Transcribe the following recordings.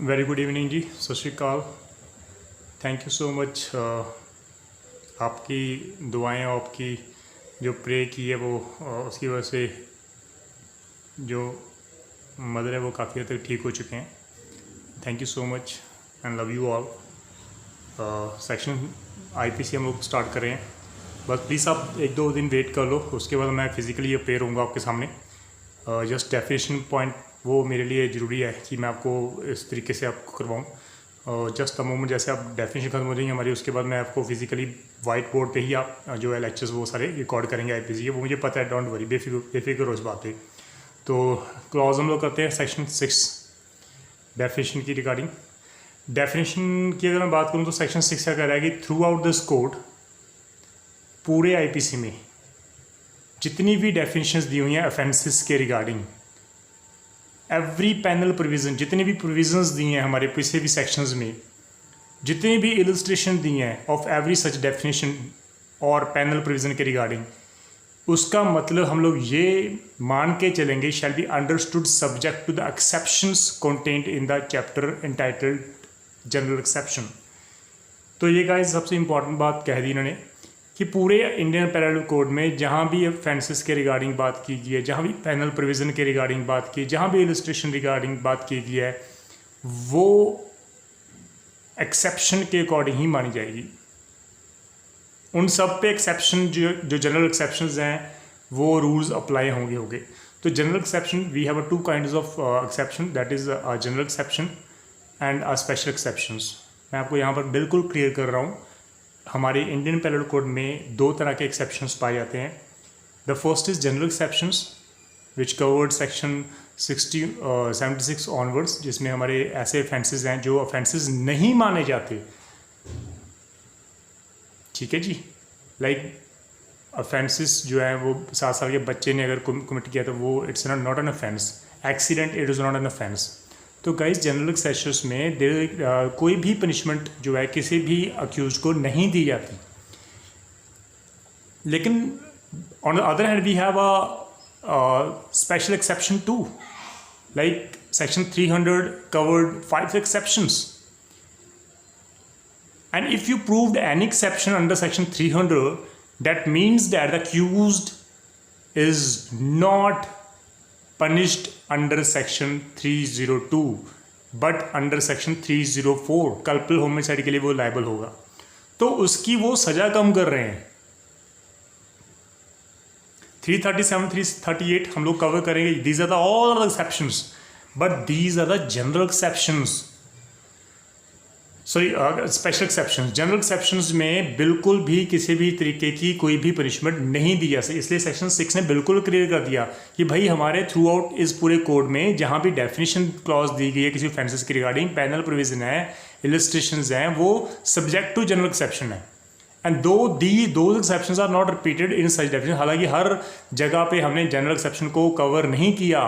Very good evening जी, सत श्री अकाल। Thank you so much. आपकी दुआएं और आपकी जो प्रे की है वो उसकी वजह से जो मदर है वो काफ़ी हद तक ठीक हो चुके हैं। Thank you so much and love you all. Section IPC हम लोग स्टार्ट कर रहे हैं। बस प्लीज़ आप एक दो दिन वेट कर लो, उसके बाद मैं फ़िज़िकली अपेयर होऊंगा आपके सामने। जस्ट डेफिनेशन पॉइंट वो मेरे लिए ज़रूरी है कि मैं आपको इस तरीके से आपको करवाऊँ। जस्ट अ मोमेंट, जैसे आप डेफिनेशन खत्म हो जाएंगे हमारी, उसके बाद मैं आपको फिजिकली वाइट बोर्ड पे ही आप जो है लेक्चर्स वो सारे रिकॉर्ड करेंगे आईपीसी के। वो मुझे पता है, डोंट वरी, बेफिक्र हो इस बात पे। तो क्लॉज हम लोग करते हैं सेक्शन 6 डेफिनेशन की रिगार्डिंग। डेफिनेशन की अगर मैं बात करूँ तो सेक्शन 6 क्या कह रहा है कि थ्रू आउट दिस कोड, पूरे आईपीसी में जितनी भी डेफिनेशंस दी हुई हैं ऑफेंसेस के रिगार्डिंग, एवरी पैनल प्रोविज़न, जितनी भी प्रोविजंस दी हैं हमारे पिछले भी सेक्शंस में, जितने भी इलस्ट्रेशन दी हैं ऑफ एवरी सच डेफिनेशन और पैनल प्रोविज़न के रिगार्डिंग, उसका मतलब हम लोग ये मान के चलेंगे shall be understood subject to the exceptions contained in the chapter entitled general exception. तो ये गाइस सबसे इंपॉर्टेंट बात कह दी इन्होंने कि पूरे इंडियन पैनल कोड में जहाँ भी ऑफेंसेस के रिगार्डिंग बात की गई है, जहाँ भी पैनल प्रोविज़न के रिगार्डिंग बात की, जहाँ भी इलस्ट्रेशन रिगार्डिंग बात की गई है, वो एक्सेप्शन के अकॉर्डिंग ही मानी जाएगी। उन सब पे एक्सेप्शन जो जनरल एक्सेप्शंस हैं वो रूल्स अप्लाई होंगे। तो general exception, we have two kinds of exception, that is a general exception and a special exceptions. मैं आपको यहाँ पर बिल्कुल क्लियर कर रहा हूँ, हमारे इंडियन पैनल कोड में दो तरह के एक्सेप्शंस पाए जाते हैं। The first is general exceptions which covered section 76 onwards, जिसमें हमारे ऐसे ऑफेंसेस हैं जो ऑफेंसेस नहीं माने जाते। ठीक है जी, लाइक ऑफेंसेस जो है वो 7 साल के बच्चे ने अगर कमिट किया तो वो it's not an offence. Accident, it is not an offence. तो गाइस जनरल सेशंस में कोई भी पनिशमेंट जो है किसी भी अक्यूज को नहीं दी जाती। लेकिन on the other hand we have a special exception to, like section 300 covered 5 exceptions, and if you proved any exception under section 300, that means that the accused is not punished under section 302 but under section 304, कल्पल homicide के लिए वो liable होगा। तो उसकी वो सजा कम कर रहे हैं। 337 338 हम लोग कवर करेंगे। These are the all the exceptions, but these are the general exceptions, sorry special exceptions. General exceptions में बिल्कुल भी किसी भी तरीके की कोई भी पनिशमेंट नहीं दी जा सकती। इसलिए सेक्शन 6 ने बिल्कुल क्लियर कर दिया कि भाई हमारे थ्रू आउट इस पूरे कोड में जहाँ भी डेफिनेशन क्लॉज दी गई है किसी ऑफेंसेस के रिगार्डिंग, पैनल प्रोविजन है, इलस्ट्रेशंस हैं, वो सब्जेक्ट टू जनरल एक्सेप्शन है। एंड दो exceptions are not repeated in such definition. हालांकि हर जगह पे हमने जनरल एक्सेप्शन को कवर नहीं किया,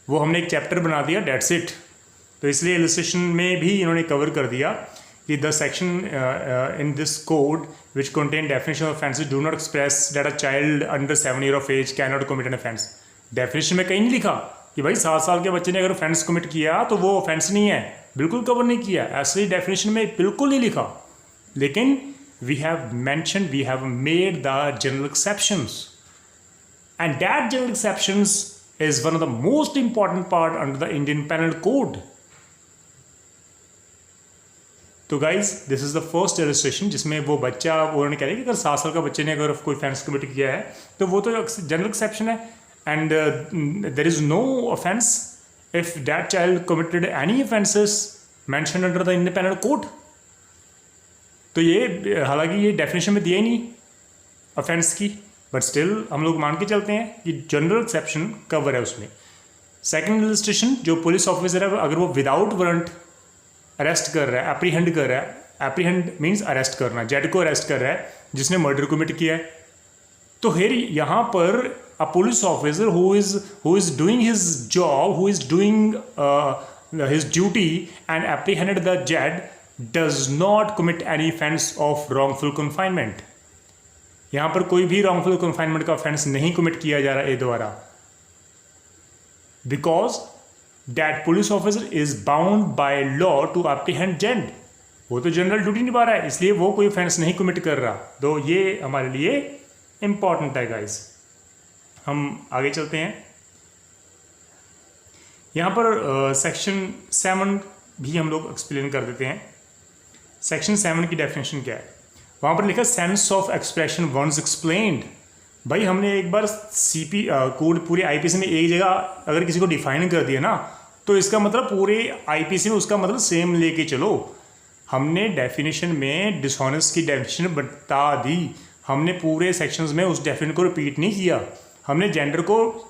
वो हमने एक चैप्टर बना दिया, डेट्स इट। तो इसलिए इलस्ट्रेशन में भी इन्होंने कवर कर दिया कि the section in this code which contain definition of offences do not express that a child under 7 years of age can not commit an offence. Definition में कहीं नहीं लिखा कि भाई 7 साल के बच्चे ने अगर ऑफेंस कमिट किया तो वो ऑफेंस नहीं है, बिल्कुल कवर नहीं किया, ऐसे डेफिनेशन में बिल्कुल नहीं लिखा। लेकिन we have mentioned, we have made the general exceptions, and that general exceptions is one of the most important part under the Indian panel code. तो guys this is the first illustration जिसमें वो बच्चा, उन्होंने कह रहा है कि अगर 7 साल का बच्चे ने अगर कोई ऑफेंस कमिट किया है तो वो तो जनरल एक्सेप्शन है, and there is no offence if that child committed any offences mentioned under the Indian panel code. तो ये हालांकि ये डेफिनेशन में दिया ही नहीं ऑफेंस की, बट स्टिल हम लोग मान के चलते हैं कि जनरल एक्सेप्शन कवर है उसमें। सेकेंड इलस्ट्रेशन, जो पुलिस ऑफिसर है अगर वो विदाउट वारंट अरेस्ट कर रहा है, एप्रीहेंड कर रहा है, एप्रीहेंड मीन्स अरेस्ट करना, जेड को अरेस्ट कर रहा है जिसने मर्डर कमिट किया है, तो फिर यहाँ पर a police officer who is doing his job, who is doing his duty and apprehended the Z does not commit any offence of wrongful confinement. यहाँ पर कोई भी रॉन्गफुल कन्फाइनमेंट का ऑफेंस नहीं कमिट किया जा रहा है ए द्वारा, because that police officer is bound by law to apprehend Z, वो तो जनरल ड्यूटी निभा रहा है इसलिए वो कोई ऑफेंस नहीं कमिट कर रहा। तो ये हमारे लिए इंपॉर्टेंट है गाइस। हम आगे चलते हैं। यहाँ पर सेक्शन 7 भी हम लोग एक्सप्लेन कर देते हैं। सेक्शन 7 की डेफिनेशन क्या है? वहाँ पर लिखा sense of expression once explained. भाई हमने एक बार सीपी कोड पूरे आईपीसी में एक जगह अगर किसी को डिफाइन कर दिया ना, तो इसका मतलब पूरे आईपीसी में उसका मतलब सेम लेके चलो। हमने डेफिनेशन में डिसऑनेस्ट की डेफिनेशन बता दी, हमने पूरे सेक्शंस में उस डेफिनेशन को रिपीट नहीं किया। हमने जेंडर को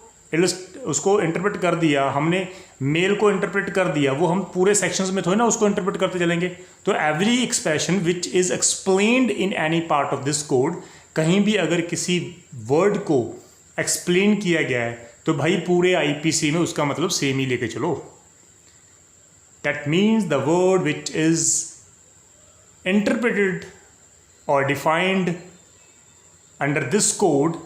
उसको इंटरप्रेट कर दिया, हमने मेल को इंटरप्रेट कर दिया, वो हम पूरे सेक्शंस में थोड़े ना उसको इंटरप्रेट करते चलेंगे। तो every expression which is explained in any part of this code, कहीं भी अगर किसी वर्ड को एक्सप्लेन किया गया है तो भाई पूरे आईपीसी में उसका मतलब सेम ही लेके चलो। That means the word which is interpreted और defined under this code,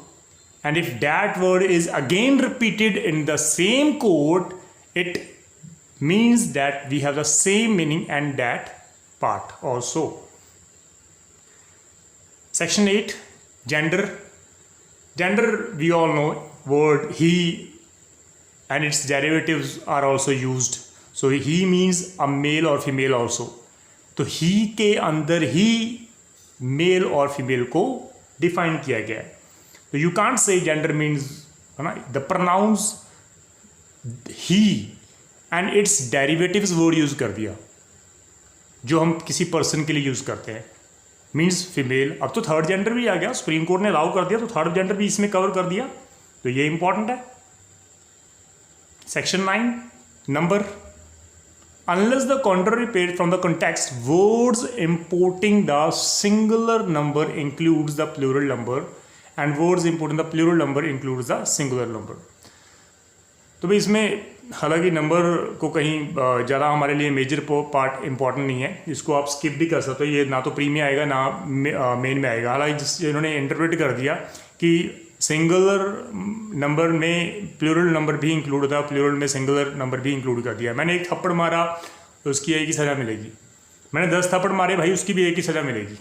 and if that word is again repeated in the same code, it means that we have the same meaning and that part also. Section 8, gender. Gender, we all know word he and its derivatives are also used. So he means a male or female also. तो he के अंदर ही male और female को define किया गया है। तो you can't से जेंडर मीन्स, है ना, the pronounce he and it's derivatives word use कर दिया जो हम किसी पर्सन के लिए यूज करते हैं, मीन्स फीमेल। अब तो थर्ड जेंडर भी आ गया, सुप्रीम कोर्ट ने अलाउ कर दिया, तो थर्ड जेंडर भी इसमें कवर कर दिया, तो ये इंपॉर्टेंट है। Section 9 number, unless the contrary paired from the context, words importing the singular number includes the plural number and words importing the plural number includes the singular number। तो भाई इसमें हालांकि नंबर को कहीं ज़्यादा हमारे लिए मेजर पार्ट इंपॉर्टेंट नहीं है, इसको आप स्किप भी कर सकते हो, ये ना तो प्री में आएगा ना मेन में आएगा। हालांकि इन्होंने इंटरप्रेट कर दिया कि सिंगुलर नंबर में प्लूरल नंबर भी इंक्लूड होता है, प्लूरल में सिंगुलर नंबर भी इंक्लूड कर दिया। मैंने एक थप्पड़ मारा तो उसकी एक ही सज़ा मिलेगी, मैंने 10 थप्पड़ मारे भाई उसकी भी एक ही सज़ा मिलेगी,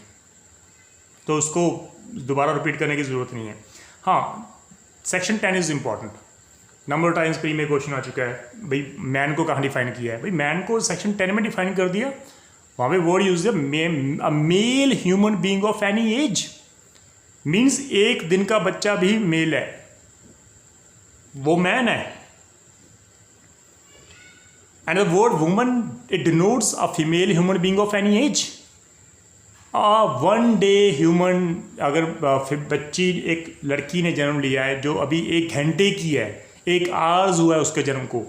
तो उसको दोबारा रिपीट करने की ज़रूरत नहीं है। हाँ, section 10 is important. Number times pre में क्वेश्चन आ चुका है, भाई मैन को कहाँ डिफाइन किया है? भाई मैन को सेक्शन 10 में डिफाइन कर दिया, वहाँ पे वर्ड यूज है a male human being of any age, means एक दिन का बच्चा भी मेल है, वो मैन है। And the word woman it denotes a female human being of any as. One day human, अगर बच्ची एक लड़की ने जन्म लिया है जो अभी 1 घंटे की है, 1 आवर्स हुआ है उसके जन्म को,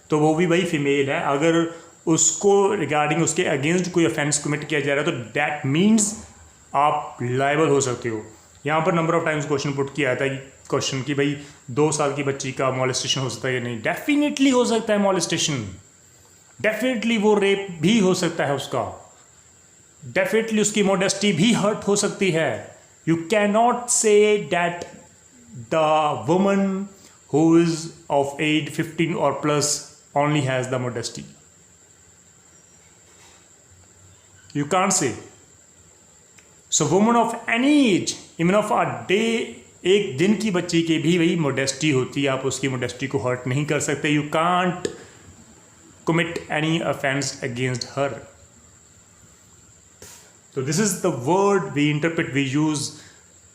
तो वो भी भाई फीमेल है। अगर उसको रिगार्डिंग उसके अगेंस्ट कोई ऑफेंस कमिट किया जा रहा है तो दैट मीन्स आप लायबल हो सकते हो। यहाँ पर number of times question put किया था क्वेश्चन कि भाई 2 साल की बच्ची का मॉलेस्टेशन हो सकता है या नहीं? डेफिनेटली हो सकता है मॉलेस्टेशन, डेफिनेटली वो रेप भी हो सकता है उसका, डेफिनेटली उसकी मोडेस्टी भी हर्ट हो सकती है। You can not say that the woman who is of age 15 और plus only has the modesty, you can't say. So woman of any age, even of a day, एक दिन की बच्ची के भी वही मोडेस्टी होती है, आप उसकी मोडेस्टी को हर्ट नहीं कर सकते। You can't commit any offense against her. So this is the word we interpret, we use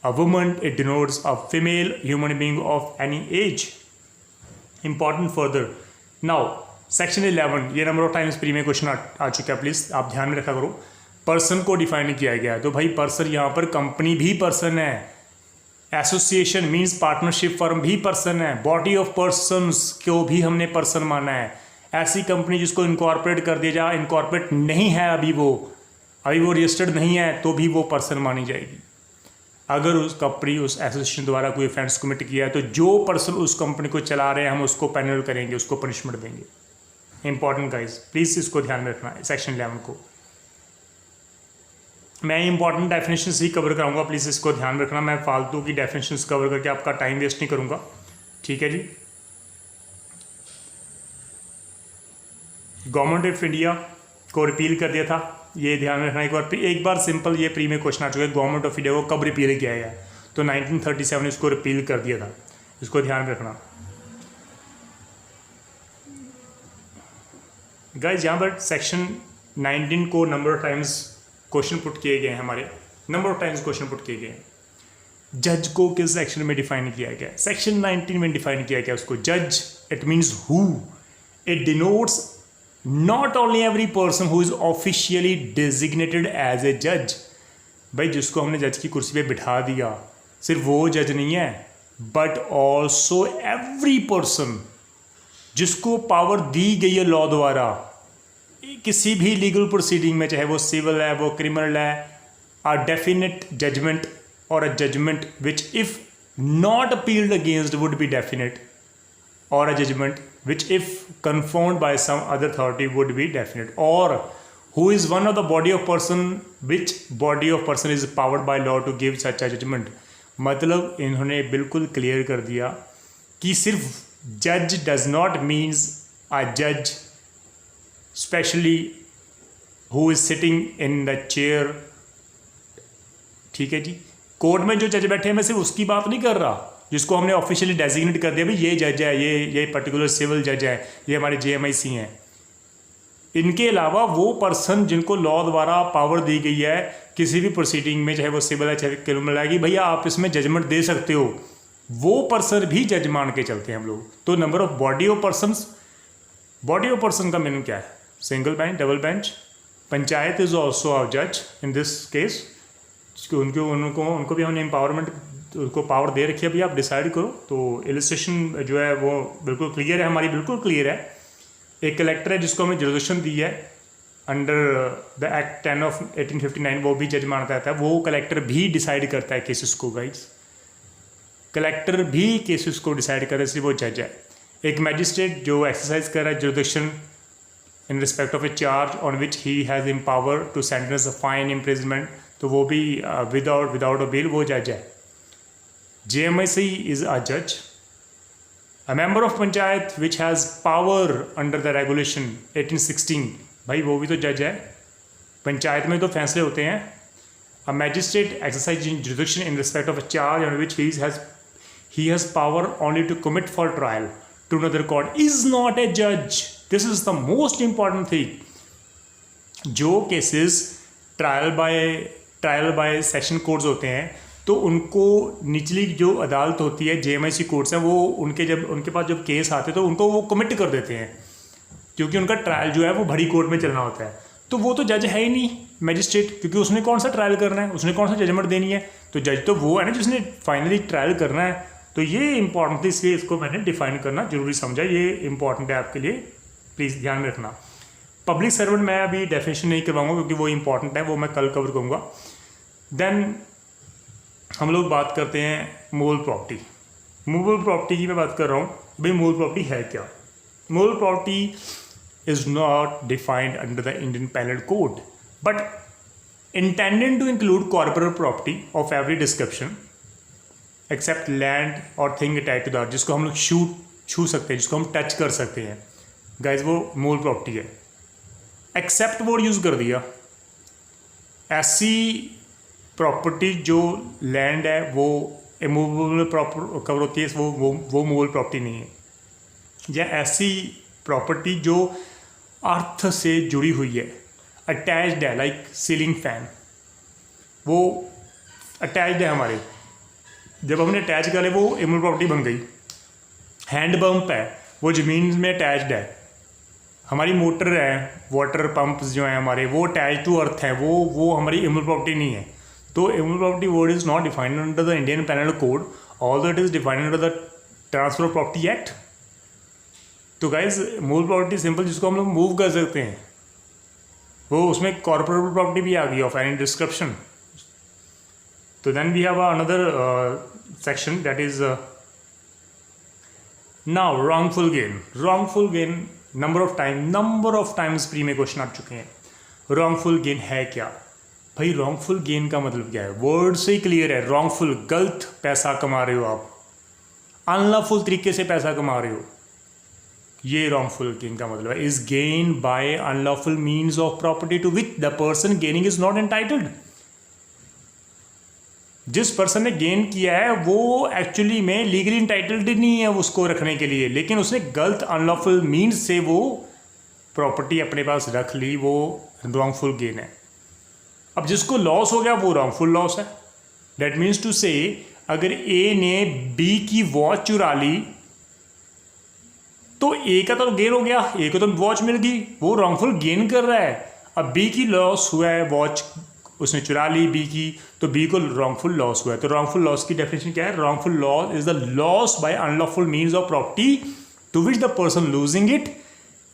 a woman, it denotes a female human being of any age. Important further. Now section 11, ये number of times pre में question आ चुका है, please आप ध्यान में रखा करो। Person को डिफाइन किया गया है, तो भाई पर्सन यहाँ पर कंपनी भी पर्सन है, एसोसिएशन मीन्स पार्टनरशिप फर्म भी पर्सन है, बॉडी ऑफ पर्सन्स को भी हमने पर्सन माना है। ऐसी कंपनी जिसको इनकॉर्पोरेट कर दिया जाए, इनकॉर्पोरेट नहीं है अभी वो रजिस्टर्ड नहीं है, तो भी वो पर्सन मानी जाएगी। अगर उस कंपनी उस एसोसिएशन द्वारा कोई ऑफेंस कमिट किया है तो जो पर्सन उस कंपनी को चला रहे हैं हम उसको पेनल करेंगे, उसको पनिशमेंट देंगे। इंपॉर्टेंट गाइज, प्लीज़ इसको ध्यान में रखना है। सेक्शन 11 को मैं इंपॉर्टेंट डेफिनेशंस ही कवर कराऊंगा, प्लीज़ इसको ध्यान में रखना। मैं फालतू की डेफिनेशंस कवर करके आपका टाइम वेस्ट नहीं करूंगा, ठीक है जी। गवर्नमेंट ऑफ इंडिया को रिपील कर दिया था, ये ध्यान रखना। एक बार सिंपल ये प्री में क्वेश्चन आ चुका है, गवर्नमेंट ऑफ इंडिया को कब रिपील किया गया, तो 1937 इसको रिपील कर दिया था, इसको ध्यान में रखना गाइस। यहाँ पर सेक्शन 19 को number of times question put किए गए हैं, हमारे number of times question put किए गए हैं। जज को किस सेक्शन में डिफाइन किया गया? सेक्शन 19 में डिफाइन किया गया उसको। जज it means who, it denotes not only every person who is officially designated as a जज। भाई जिसको हमने जज की कुर्सी पे बिठा दिया, सिर्फ वो जज नहीं है, बट ऑल्सो एवरी पर्सन जिसको पावर दी गई है लॉ द्वारा किसी भी लीगल प्रोसीडिंग में, चाहे वो सिविल है, वो क्रिमिनल है, a definite judgment or a judgment which if not appealed against would be definite, or a judgment which if confirmed by some other authority would be definite, or who is one of the body of person which body of person is powered by law to give such a judgment। मतलब इन्होंने बिल्कुल clear कर दिया कि सिर्फ जज does not means a judge specially who is sitting in the chair। ठीक है जी, कोर्ट में जो जज बैठे हैं मैं सिर्फ उसकी बात नहीं कर रहा जिसको हमने ऑफिशियली डेजिग्नेट कर दिया भाई ये जज है, ये पर्टिकुलर सिविल जज है, ये हमारे JMIC हैं। इनके अलावा वो पर्सन जिनको लॉ द्वारा पावर दी गई है किसी भी प्रोसीडिंग में, चाहे वो सिविल है चाहे क्रिमिनल है, कि भैया आप इसमें जजमेंट दे सकते हो, वो पर्सन भी जज मान के चलते हैं हम लोग। तो number of body of persons, body of person का मीनिंग क्या है? Single bench, double bench. Panchayat is also a जज इन दिस केस। उनको भी हमने एम्पावरमेंट, उनको पावर दे रखी है, भैया आप डिसाइड करो। तो इलस्ट्रेशन जो है वो बिल्कुल क्लियर है, हमारी बिल्कुल क्लियर है। एक कलेक्टर है जिसको हमें जुरिडिक्शन दी है अंडर द एक्ट 10 of 1859, वो भी जज माना जाता है। वो कलेक्टर भी डिसाइड करता है केसेस को गाइस, कलेक्टर भी केसेस को डिसाइड करता है, इसलिए वो जज है। एक मैजिस्ट्रेट जो एक्सरसाइज कर रहा है jurisdiction in respect of a charge on which he has empower to sentence a fine, imprisonment, तो वो भी विदाउट अ बेल वो जज है। JMIC इज अ जज। A member of panchayat which has power under the regulation 1816, भाई वो भी तो जज है, पंचायत में तो फैसले होते हैं। A magistrate exercise in jurisdiction in respect of a charge on which he has power only to commit for trial to another court is not a judge। this is the most important thing। जो cases trial by session courts होते हैं तो उनको निचली जो अदालत होती है JMIC कोर्ट्स हैं, वो उनके पास जब केस आते हैं तो उनको वो कमिट कर देते हैं, क्योंकि उनका ट्रायल जो है वो बड़ी कोर्ट में चलना होता है। तो वो तो जज है ही नहीं मैजिस्ट्रेट, क्योंकि उसने कौन सा ट्रायल करना है, उसने कौन सा जजमेंट देनी है। तो जज तो वो है ना जिसने फाइनली ट्रायल करना है। तो ये इंपॉर्टेंट है, इसलिए इसको मैंने डिफाइन करना जरूरी समझा, ये इंपॉर्टेंट है आपके लिए, प्लीज़ ध्यान में रखना। पब्लिक सर्वेंट मैं अभी डेफिनेशन नहीं करवाऊंगा क्योंकि वो इंपॉर्टेंट है, वो मैं कल कवर करूँगा। देन हम लोग बात करते हैं मूवल प्रॉपर्टी। मूवल प्रॉपर्टी की मैं बात कर रहा हूँ, भाई मूवल प्रॉपर्टी है क्या? Movable property is not defined under the Indian panel code but intended to include corporate property of every description except land or thing attached to the earth, जिसको हम लोग छू सकते हैं, जिसको हम टच कर सकते हैं गाइज, वो मूल प्रॉपर्टी है। एक्सेप्ट वर्ड यूज़ कर दिया, ऐसी प्रॉपर्टी जो लैंड है वो इमूवेबल प्रॉपर कवर होती है, वो मूवल प्रॉपर्टी नहीं है। या ऐसी प्रॉपर्टी जो अर्थ से जुड़ी हुई है, अटैच्ड है, लाइक सीलिंग फैन, वो अटैच्ड है हमारे, जब हमने अटैच कर ले वो इमूवेबल प्रॉपर्टी बन गई। हैंड पंप है, वो ज़मीन में अटैच्ड है। हमारी मोटर है, वाटर पंप्स जो हैं हमारे, वो अटैच टू अर्थ है, वो हमारी इमूवेबल प्रॉपर्टी नहीं है। तो immovable property word is not defined under the Indian panel code, although it is defined under the transfer of property act. तो गाइज मूवल प्रॉपर्टी सिंपल जिसको हम लोग मूव कर सकते हैं, वो उसमें कॉर्पोरेट प्रॉपर्टी भी आ गई ऑफ एनी डिस्क्रिप्शन। तो then we have another section that is now wrongful gain. Wrongful gain number of times pre में क्वेश्चन आ चुके हैं। रॉन्गफुल गेन है क्या? भाई रॉन्गफुल गेन का मतलब क्या है? वर्ड से ही क्लियर है, रॉन्गफुल गलत पैसा कमा रहे हो आप, अनलॉफुल तरीके से पैसा कमा रहे हो। ये रॉन्गफुल गेन का मतलब है, is gain by unlawful means of property to which the person gaining is not entitled. जिस पर्सन ने गेन किया है वो एक्चुअली में लीगली इंटाइटल्ड नहीं है उसको रखने के लिए, लेकिन उसने गलत अनलॉफुल मीन्स से वो प्रॉपर्टी अपने पास रख ली, वो रॉन्गफुल गेन है। अब जिसको लॉस हो गया वो रॉन्गफुल लॉस है। दैट मीन्स टू से अगर ए ने बी की वॉच चुरा ली तो ए का तो गेन हो गया, ए को तो वॉच मिल गई, वो रॉन्गफुल गेन कर रहा है। अब बी की लॉस हुआ है, वॉच उसने चुरा ली बी की, तो बी को रॉन्गफुल लॉस हुआ है। तो रॉन्गफुल लॉस की डेफिनेशन क्या है? Wrongful loss is the loss by unlawful means of property to which the person losing it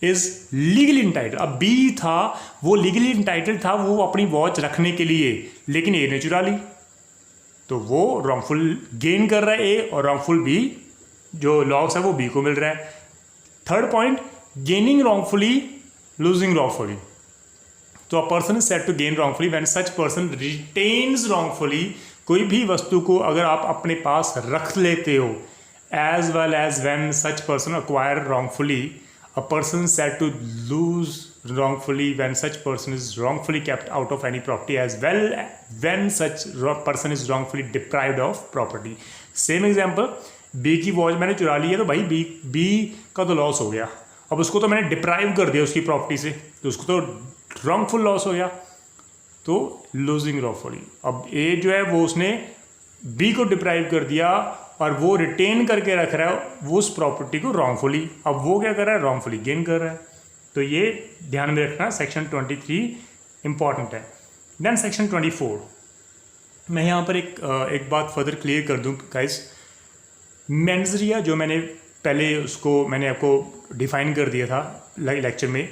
is legally entitled. अब बी था वो लीगली इंटाइटल्ड था वो अपनी वॉच रखने के लिए, लेकिन ए ने चुरा ली, तो वो रॉन्गफुल गेन कर रहा है ए, और रॉन्गफुल बी जो लॉस है वो बी को मिल रहा है। Third point, gaining wrongfully, losing wrongfully. तो a person is said to gain wrongfully when such person retains wrongfully, कोई भी वस्तु को अगर आप अपने पास रख लेते हो, as well as when such person acquire wrongfully, a person is said to lose wrongfully when such person is wrongfully kept out of any property, as well when such person is wrongfully deprived of property. Same example, B की watch मैंने चुरा ली है तो भाई B का तो loss हो गया, अब उसको तो मैंने डिप्राइव कर दिया उसकी प्रॉपर्टी से, तो उसको तो रॉन्गफुल लॉस हो गया, तो लूजिंग रॉन्गफुली। अब ए जो है वो उसने बी को डिप्राइव कर दिया और वो रिटेन करके रख रहा है वो उस प्रॉपर्टी को रॉन्गफुली, अब वो क्या कर रहा है? रॉन्गफुली गेन कर रहा है। तो ये ध्यान में रखना, सेक्शन 23 इंपॉर्टेंट है। देन सेक्शन 24, मैं यहाँ पर एक बात फर्दर क्लियर कर दूँ गाइस। मेंसरिया जो मैंने पहले उसको मैंने आपको डिफाइन कर दिया था लेक्चर में,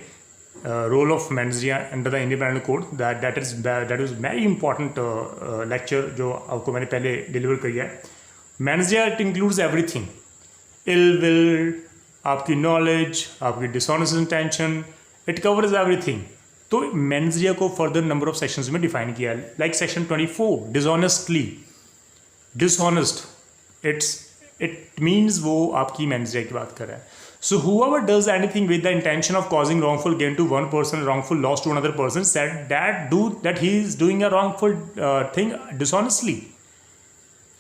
role of mens rea under the Indian panel code, that is very important lecture जो आपको मैंने पहले डिलीवर किया है। Mens rea it includes everything, ill will, आपकी नॉलेज, आपकी dishonest intention, it covers everything. तो मेंसरिया को फर्दर नंबर ऑफ सेक्शंस में डिफाइन किया है, like section 24 dishonestly, dishonest it means वो आपकी मेंसरिया की बात कर रहा है। सो whoever does anything with the intention of causing wrongful gain to one person, wrongful loss to another person, said that he is doing a wrongful thing dishonestly.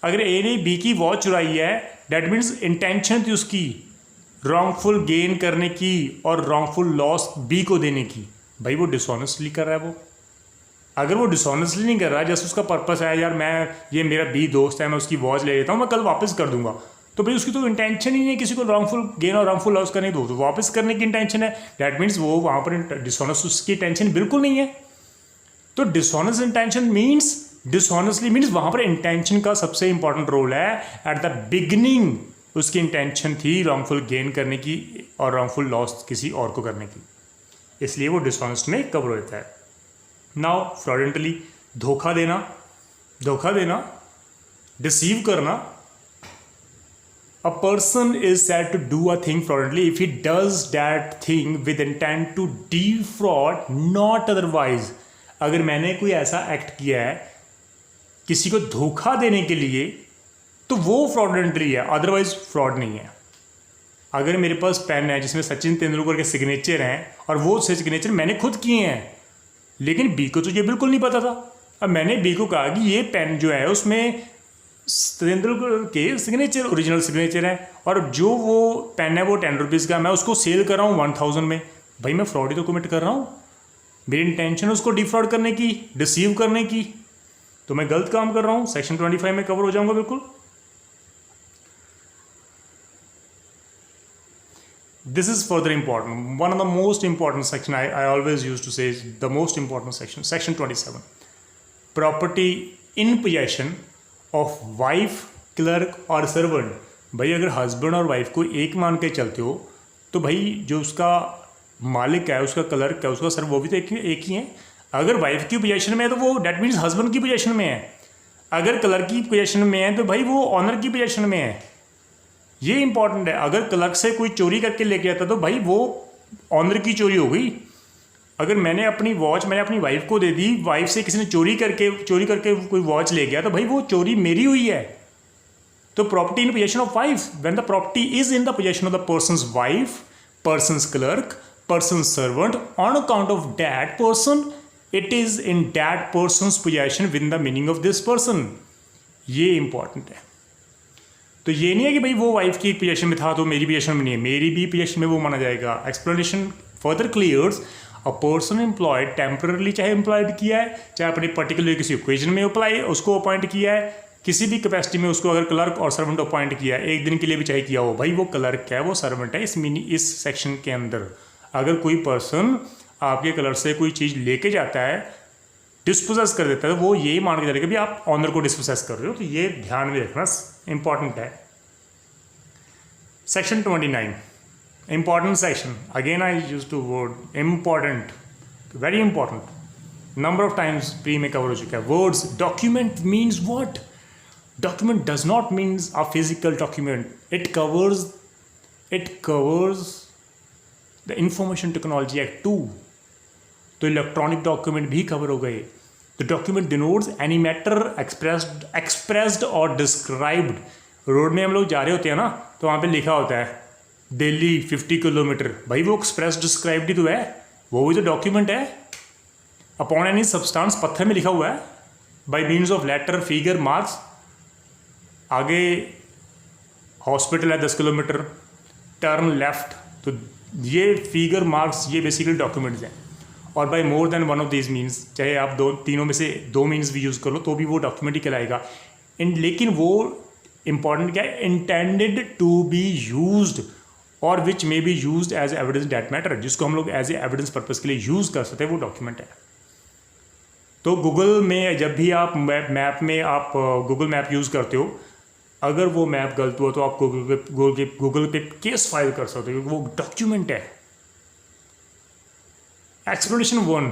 अगर ए ने B की वॉच चुराई है, that means इंटेंशन थी उसकी wrongful gain करने की और wrongful लॉस बी को देने की, भाई वो डिसऑनेस्टली कर रहा है। वो अगर वो डिसऑनेस्टली नहीं कर रहा है, जैसे उसका पर्पस है यार मैं ये मेरा बी दोस्त है मैं उसकी वॉच ले लेता हूँ मैं कल वापस कर दूंगा, तो भाई उसकी तो इंटेंशन ही नहीं है किसी को रॉन्गफुल गेन और रॉन्गफुल लॉस करने दो, तो वापस करने की इंटेंशन है। दैट मीन्स वो वहाँ पर डिसऑनेस्ट उसकी इंटेंशन बिल्कुल नहीं है। तो dishonest intention means, dishonestly means वहाँ पर इंटेंशन का सबसे इंपॉर्टेंट रोल है। एट द बिगिनिंग उसकी इंटेंशन थी रॉन्गफुल गेन करने की और रॉन्गफुल लॉस किसी और को करने की, इसलिए वो डिसऑनेस्ट में कवर होता है। नाउ फ्रॉडेंटली, धोखा देना, डिसीव करना। A person is said to do a thing fraudulently if he does that thing with intent to defraud, not otherwise. अगर मैंने कोई ऐसा एक्ट किया है किसी को धोखा देने के लिए तो वो फ्रॉडुलेंटली है, अदरवाइज फ्रॉड नहीं है। अगर मेरे पास पेन है जिसमें सचिन तेंदुलकर के सिग्नेचर हैं और वो सिग्नेचर मैंने खुद किए हैं, लेकिन बी को तो ये बिल्कुल नहीं पता था। अब मैंने बी को कहा कि ये पेन जो है उसमें तेंदुलकर के सिग्नेचर ओरिजिनल सिग्नेचर है और जो वो पेन है वो 10 रुपीज़ का, मैं उसको सेल कर रहा हूँ 1000 में, भाई मैं फ्रॉड ही तो कमिट कर रहा हूँ। मेरी इंटेंशन है उसको डिफ्रॉड करने की, डिसीव करने की, तो मैं गलत काम कर रहा हूँ। सेक्शन 25 में कवर हो जाऊंगा बिल्कुल। This is further important. One of the most important section I always used to say is the most important section, section 27. Property in possession of wife, clerk और servant. भाई अगर हस्बैंड और wife को एक मान के चलते हो तो भाई जो उसका मालिक है, उसका क्लर्क है, उसका सर्व, वो भी तो एक ही है। अगर वाइफ की पोजीशन में है तो वो डैट मीन्स हस्बैंड की पोजीशन में है, अगर क्लर्क की पोजीशन में है तो भाई वो ऑनर की पोजीशन में है। ये इंपॉर्टेंट है। अगर क्लर्क से कोई चोरी करके लेके आता तो भाई वो ऑनर की चोरी हो गई। अगर मैंने अपनी वॉच मैंने अपनी वाइफ को दे दी, वाइफ से किसी ने चोरी करके कोई वॉच ले गया तो भाई वो चोरी मेरी हुई है। तो property in possession of wife, when the property is in the possession of the persons wife, person's clerk, person's servant, on account of that person, it is in that person's possession within the meaning of this person. ये important है. तो ये नहीं है कि भाई वो wife की पोजेशन में था तो मेरी पोजेशन में नहीं है, मेरी भी पोजेशन में वो माना जाएगा. Explanation further clears a person employed temporary, चाहे एम्प्लॉयड किया है, चाहे अपने पर्टिकुलर किसी ओकेजन में अप्लाई उसको अपॉइंट किया है, किसी भी कैपेसिटी में उसको अगर क्लर्क और सर्वेंट अपॉइंट किया है, एक दिन के लिए भी चाहे किया हो, भाई वो क्लर्क है, वो सर्वेंट है. इस सेक्शन के अंदर अगर कोई पर्सन आपके क्लर्क से कोई चीज़ लेके जाता है, डिस्पोजेस कर देता है, वो यही मान के चलेगा कि आप ऑनर को डिस्पोजेस कर रहे हो. तो ये ध्यान में रखना इंपॉर्टेंट है. Section 29 important section. Again I use to word important, very important. Number of times pre में कवर हो चुका है. Words document means what? Document does not means a physical document. It covers the information technology act 2. तो electronic document भी cover हो गए. The document denotes any matter expressed और described. Road में हम लोग जा रहे होते हैं ना, तो वहाँ पे लिखा होता है दिल्ली 50 किलोमीटर. भाई वो एक्सप्रेस डिस्क्राइब्ड ही तो है, वो भी तो डॉक्यूमेंट है. अपॉन एनी सब्सटेंस, पत्थर में लिखा हुआ है, by means of letter, figure, marks. आगे हॉस्पिटल है 10 किलोमीटर, टर्न लेफ्ट. तो ये फिगर, मार्क्स, ये बेसिकली डॉक्यूमेंट्स हैं. और by more than one of these means, चाहे आप तीनों में से 2 मीन्स भी यूज़ कर लो तो भी वो डॉक्यूमेंट ही कहलाएगा. लेकिन वो इंपॉर्टेंट क्या है? इंटेंडेड टू बी यूज्ड और which may be used as evidence that matter. जिसको हम लोग एज ए एविडेंस पर्पज के लिए यूज़ कर सकते हैं, वो डॉक्यूमेंट है. तो गूगल में जब भी आप मैप में आप गूगल मैप यूज़ करते हो, अगर वो मैप गलत हुआ तो आप गूगल पे केस फाइल कर सकते हो, वो डॉक्यूमेंट है. Explanation 1.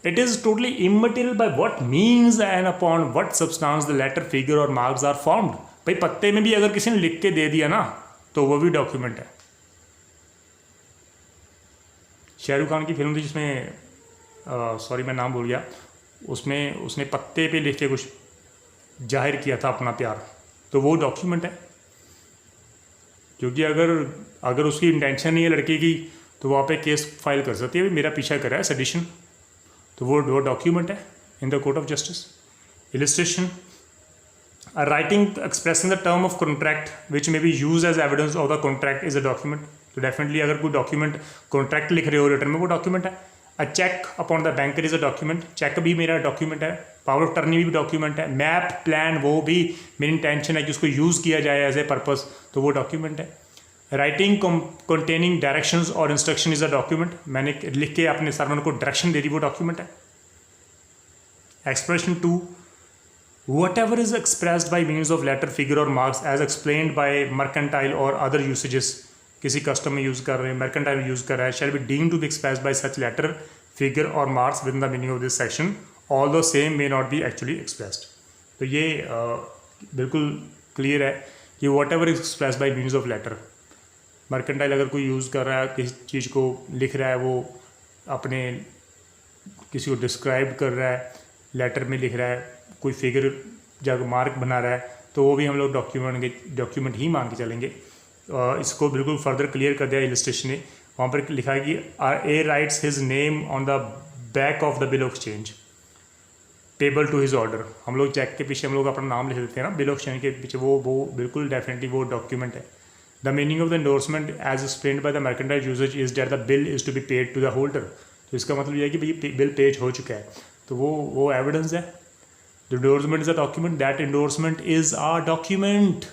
It is totally immaterial by what means and upon what substance the letter, figure और marks are formed. भाई पत्ते में भी अगर किसी ने लिख के दे दिया ना तो वो भी डॉक्यूमेंट है. शाहरुख खान की फिल्म थी जिसमें सॉरी मैं नाम भूल गया, उसमें उसने पत्ते पे लिख के कुछ जाहिर किया था अपना प्यार, तो वो डॉक्यूमेंट है. क्योंकि अगर उसकी इंटेंशन नहीं है लड़के की तो वहाँ पे केस फाइल कर सकती है, मेरा पीछा कर रहा है सेडिशन, तो वो डॉक्यूमेंट है in the court of justice. Illustration. A writing expressing the term of contract which may be use as evidence of the contract is a document. तो डेफिनेटली अगर कोई डॉक्यूमेंट कॉन्ट्रैक्ट लिख रहे हो रिटर्न में, वो डॉक्यूमेंट है. A cheque upon the banker is a document. Cheque भी मेरा डॉक्यूमेंट है. पावर ऑफ टर्नी भी डॉक्यूमेंट है. मैप, प्लान, वो भी मेरी इंटेंशन है कि उसको यूज़ किया जाए एज ए पर्पस, तो वो डॉक्यूमेंट है. राइटिंग कंटेनिंग डायरेक्शंस और इंस्ट्रक्शन इज अ डॉक्यूमेंट. मैंने लिख के अपने सर्वेंट को डायरेक्शन दे दी, वो डॉक्यूमेंट है. Expression 2. Whatever is expressed by means of letter, figure और marks as explained by mercantile और अदर यूसेजेस. किसी कस्टम में यूज़ कर रहे हैं, मर्केंटाइल में यूज़ कर रहा है, shall be deemed to be expressed by such letter, figure और marks within the meaning of this section, all the same may not be actually expressed. तो ये बिल्कुल क्लियर है कि what ever is expressed by means of letter. Mercantile अगर कोई use कर रहा है, किसी चीज़ को लिख रहा है, वो अपने किसी को डिस्क्राइब कर रहा है, लेटर में लिख रहा है, कोई फिगर जब मार्क बना रहा है, तो वो भी हम लोग डॉक्यूमेंट ही मान के चलेंगे. इसको बिल्कुल फर्दर क्लियर कर दिया इलस्ट्रेशन ने. वहाँ पर लिखा है कि A writes his name on the back of the bill of exchange payable to his order. हम लोग चेक के पीछे हम लोग अपना नाम लिख देते हैं ना बिल ऑफ एक्सचेंज के पीछे, वो बिल्कुल डेफिनेटली वो डॉक्यूमेंट है. The meaning of the endorsement as explained by the mercantile usage is that the bill is to be paid to the holder. तो इसका मतलब ये है कि भाई बिल पेज हो चुका है, तो वो एविडेंस है. The endorsement is a document. That endorsement is a document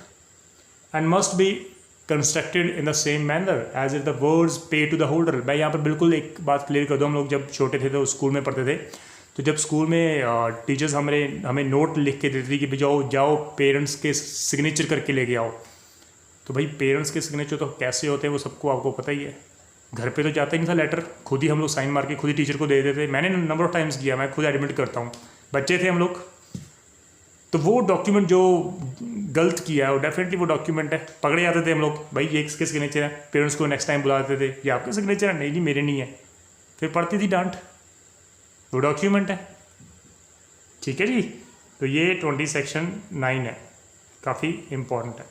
and must be constructed in the same manner as if the words pay to the holder. भाई यहाँ पर बिल्कुल एक बात क्लियर कर दो. हम लोग जब छोटे थे तो स्कूल में पढ़ते थे, तो जब स्कूल में टीचर्स हमें नोट लिख के देती थी कि जाओ पेरेंट्स के सिग्नेचर करके लेके आओ. तो भाई पेरेंट्स के सिग्नेचर तो कैसे होते हैं वो सबको आपको पता ही है. घर पे तो जाता ही नहीं था लेटर, खुद ही हम लोग साइन मार के खुद ही टीचर को दे देते. मैंने नंबर ऑफ टाइम्स किया, मैं खुद एडमिट करता हूँ, बच्चे थे हम लोग. तो वो डॉक्यूमेंट जो गलत किया है वो डेफिनेटली वो डॉक्यूमेंट है. पकड़े जाते थे हम लोग, भाई ये किसके सिग्नेचर है. पेरेंट्स को नेक्स्ट टाइम बुलाते थे, ये आपके सिग्नेचर है, नहीं जी मेरे नहीं है. फिर पड़ती थी डांट, वो डॉक्यूमेंट है. ठीक है जी. तो ये 20 सेक्शन 9 है, काफ़ी इम्पॉर्टेंट है.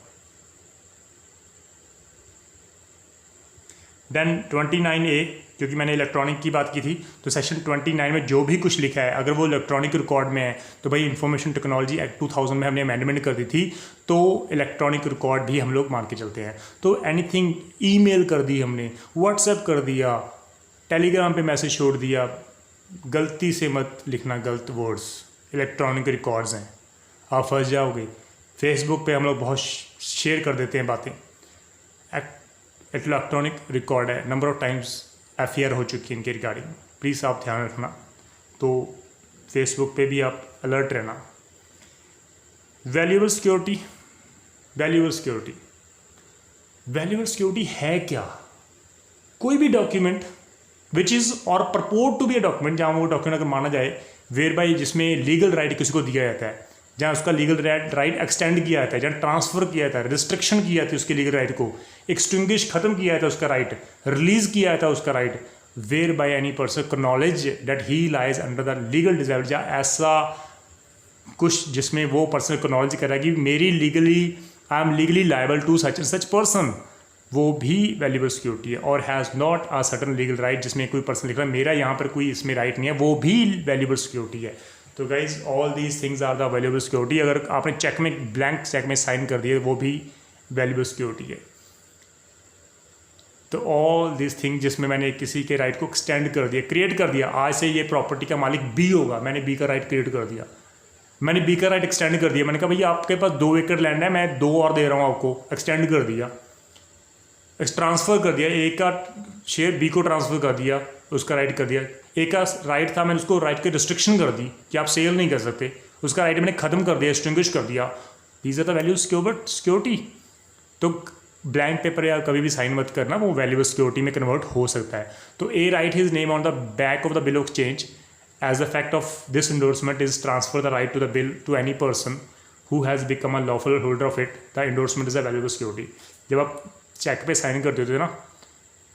देन 29A, क्योंकि मैंने इलेक्ट्रॉनिक की बात की थी, तो सेक्शन 29 में जो भी कुछ लिखा है अगर वो इलेक्ट्रॉनिक रिकॉर्ड में है तो भाई इंफॉर्मेशन टेक्नोलॉजी एक्ट 2000 में हमने अमेंडमेंट कर दी थी, तो इलेक्ट्रॉनिक रिकॉर्ड भी हम लोग मान के चलते हैं। तो एनीथिंग, ईमेल कर दी हमने, व्हाट्सएप कर दिया, टेलीग्राम पे मैसेज छोड़ दिया, गलती से मत लिखना गलत वर्ड्स, इलेक्ट्रॉनिक रिकॉर्ड्स हैं, आप फंस जाओगे। फेसबुक पे हम लोग बहुत शेयर कर देते हैं बातें, इलेक्ट्रॉनिक रिकॉर्ड है, नंबर ऑफ टाइम्स FIR हो चुकी है इनके रिगार्डिंग, प्लीज़ आप ध्यान रखना। तो फेसबुक पे भी आप अलर्ट रहना। Valuable security, valuable security, valuable security है क्या? कोई भी document which is or purport to be a document, जहाँ वो डॉक्यूमेंट अगर माना जाए वेयर बाई जिसमें लीगल राइट किसी को दिया जाता है, जहाँ उसका लीगल राइट एक्सटेंड किया जाता है, जहाँ ट्रांसफ़र किया जाता है, रिस्ट्रिक्शन किया जाती है उसके लीगल राइट को, एक्सटिंग्विश खत्म किया जाता है उसका राइट, रिलीज़ किया जाता है उसका right, whereby any person acknowledge that he lies under the legal desire, या ऐसा कुछ जिसमें वो पर्सन एक्नॉलेज कर रहा है कि मेरी legally, I am legally liable to such and such person, वो भी वैल्यूएबल सिक्योरिटी है। Or has not a certain legal right, जिसमें कोई पर्सन लिख रहा है मेरा यहाँ पर कोई इसमें राइट नहीं है, वो भी वैल्यूएबल सिक्योरिटी है। तो guys all these things are the valuable security. अगर आपने चेक में, ब्लैंक चेक में साइन कर दिए, वो भी वैल्यूएबल सिक्योरिटी है। तो ऑल दिस थिंग जिसमें मैंने किसी के राइट को एक्सटेंड कर दिया, क्रिएट कर दिया, आज से ये प्रॉपर्टी का मालिक बी होगा, मैंने बी का राइट क्रिएट कर दिया, मैंने बी का राइट एक्सटेंड कर दिया, मैंने कहा भैया आपके पास 2 एकड़ लैंड है, मैं 2 और दे रहा हूँ आपको, एक्सटेंड कर दिया, ट्रांसफ़र कर दिया, ए का शेयर बी को ट्रांसफ़र कर दिया, उसका राइट कर दिया, ए का राइट था, मैंने उसको राइट की रिस्ट्रिक्शन कर दी कि आप सेल नहीं कर सकते, उसका राइट मैंने ख़त्म कर दिया, एक्सटिंग्विश कर दिया, these are the value security. तो ब्लैंक पेपर या कभी भी साइन मत करना, वो वैल्यूएबल सिक्योरिटी में कन्वर्ट हो सकता है। तो A write his name on the back of the bill of exchange as the fact of this endorsement is transfer the right to the bill to any person who has become a lawful holder of it, the endorsement is a valuable security. जब आप check पे sign कर देते हो ना,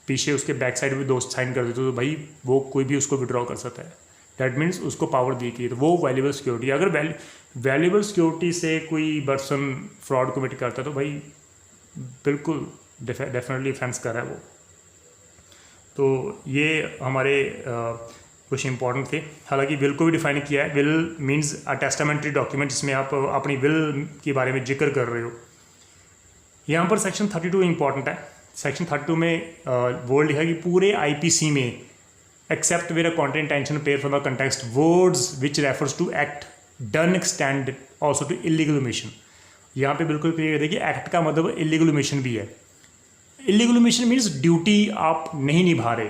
पीछे उसके back side में दोस्त साइन कर देते हो, तो भाई वो कोई भी उसको विड्रॉ कर सकता है, दैट मीन्स उसको पावर दी गई, तो वो वैल्यूएबल सिक्योरिटी। अगर वैल्यूएबल सिक्योरिटी से कोई पर्सन फ्रॉड कमिट करता है तो भाई बिल्कुल डेफिनेटली ऑफेंस कर रहा है वो। तो ये हमारे कुछ इंपॉर्टेंट थे। हालांकि विल को भी डिफाइन किया है, will means a testamentary document, जिसमें आप अपनी विल के बारे में जिक्र कर रहे हो। यहाँ पर सेक्शन 32 इंपॉर्टेंट है। सेक्शन 32 में वर्ड लिखा है कि पूरे IPC में except where a content intention appear from the context words which refers to act done extend also to illegal omission. यहाँ पे बिल्कुल क्लियर है कि एक्ट का मतलब इलीगल ओमिशन भी है। इलीगल ओमिशन मीन्स ड्यूटी आप नहीं निभा रहे।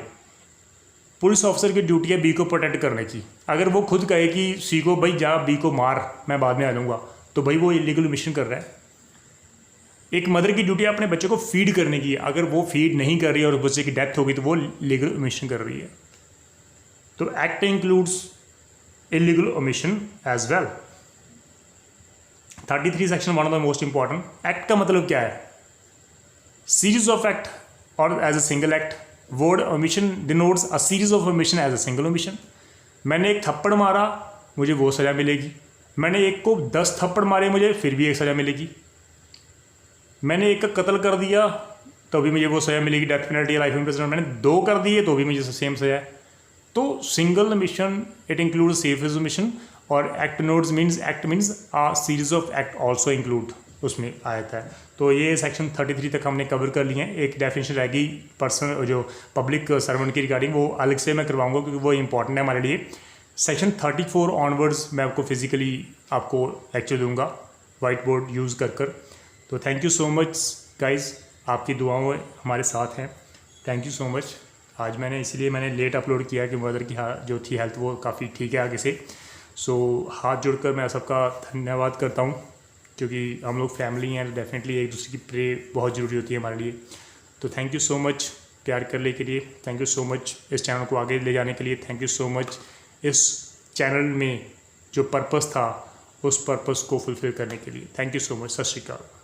पुलिस ऑफिसर की ड्यूटी है बी को प्रोटेक्ट करने की, अगर वो खुद कहे कि सी को भाई जा बी को मार, मैं बाद में आ जाऊँगा, तो भाई वो इलीगल ओमिशन कर रहा है। एक मदर की ड्यूटी है अपने बच्चे को फीड करने की, अगर वो फीड नहीं कर रही है और उस बच्चे की डेथ हो गई तो वो लीगल ओमिशन कर रही है। तो act includes illegal omission as well. 33 section one of the most important. Act का मतलब क्या है? सीरीज ऑफ एक्ट और as a single act. Word omission denotes a series of omission as a single omission. मैंने एक थप्पड़ मारा, मुझे वो सज़ा मिलेगी। मैंने एक को 10 थप्पड़ मारे, मुझे फिर भी एक सज़ा मिलेगी। मैंने एक का कत्ल कर दिया तो भी मुझे वो सज़ा मिलेगी, डेथ पेनल्टी या लाइफ इम्प्रिजनमेंट। मैंने 2 कर दिए तो भी मुझे सेम सज़ा है। तो single omission it includes safe omission, और act notes means act means a series of act also include उसमें आया है। तो ये सेक्शन 33 तक हमने कवर कर लिए हैं। एक डेफिनेशन रहेगी पर्सन जो पब्लिक सर्वेंट की रिगार्डिंग, वो अलग से मैं करवाऊंगा क्योंकि वो इंपॉर्टेंट है हमारे लिए। सेक्शन 34 ऑनवर्ड्स मैं आपको फिजिकली आपको लेक्चर दूंगा वाइट बोर्ड यूज़ कर। तो thank you so much guys, आपकी दुआओं हमारे साथ हैं। Thank you so much. आज मैंने इसलिए लेट अपलोड किया कि मदर की जो थी हेल्थ वो काफ़ी ठीक है आगे से। सो हाथ जोड़कर मैं सबका धन्यवाद करता हूँ, क्योंकि हम लोग फैमिली हैं, डेफिनेटली एक दूसरे की प्रे बहुत ज़रूरी होती है हमारे लिए। तो थैंक यू सो मच प्यार करने के लिए, थैंक यू सो मच इस चैनल को आगे ले जाने के लिए, थैंक यू सो मच इस चैनल में जो पर्पस था उस पर्पस को फुलफ़िल करने के लिए। Thank you so much. सत श्री अकाल।